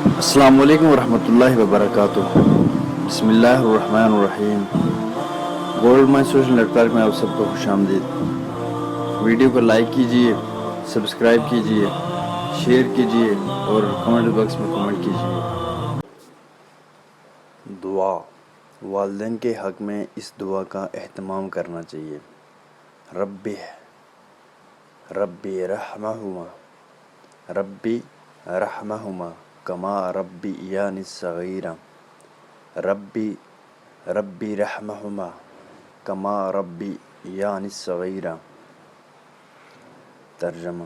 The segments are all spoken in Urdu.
السلام علیکم ورحمۃ اللہ وبرکاتہ۔ بسم اللہ الرحمن الرحیم۔ Gold mine social network میں آپ سب کو خوش آمدید۔ ویڈیو کو لائک کیجئے، سبسکرائب کیجئے، شیئر کیجئے اور کمنٹ باکس میں کمنٹ کیجئے۔ دعا۔ والدین کے حق میں اس دعا کا اہتمام کرنا چاہیے۔ ربی رحمہما ربی رحمہما کما ربیانی صغیرا ربی رحمہما کما ربیانی صغیرا۔ ترجمہ: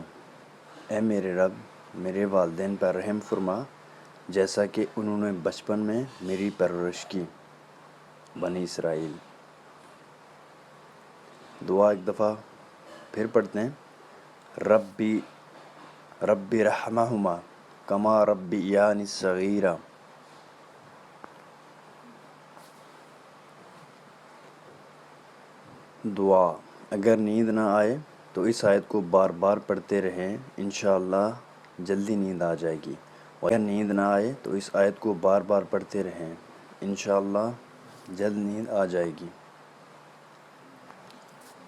اے میرے رب، میرے والدین پر رحم فرما جیسا کہ انہوں نے بچپن میں میری پرورش کی۔ بنی اسرائیل۔ دعا ایک دفعہ پھر پڑھتے ہیں۔ ربی رحمہما کما ربیانی صغیرا۔ دعا: اگر نیند نہ آئے تو اس آیت کو بار بار پڑھتے رہیں، انشاءاللہ جلدی نیند آ جائے گی۔ اگر نیند نہ آئے تو اس آیت کو بار بار پڑھتے رہیں، انشاءاللہ جلد نیند آ جائے گی۔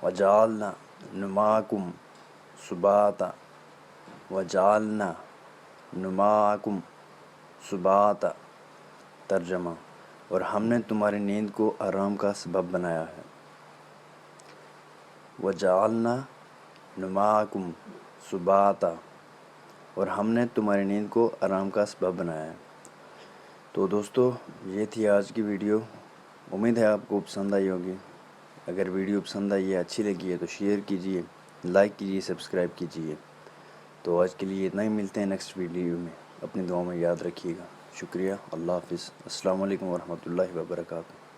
وَجَعَلْنَا نُمَاكُمْ سُبَاتًا وَجَعَلْنَا نُمَاكُمْ سُبَاتًا۔ ترجمہ: اور ہم نے تمہاری نیند کو آرام کا سبب بنایا ہے۔ وَجَعَلْنَا نُمَاكُمْ سُبَاتًا، اور ہم نے تمہاری نیند کو آرام کا سبب بنایا ہے۔ تو دوستو، یہ تھی آج کی ویڈیو۔ امید ہے آپ کو پسند آئی ہوگی۔ اگر ویڈیو پسند آئی ہے، اچھی لگی ہے تو شیئر کیجئے، لائک کیجئے، سبسکرائب کیجئے۔ تو آج کے لیے اتنا ہی، ملتے ہیں نیکسٹ ویڈیو میں۔ اپنی دعاؤں میں یاد رکھیے گا۔ شکریہ۔ اللہ حافظ۔ السلام علیکم ورحمۃ اللہ وبرکاتہ۔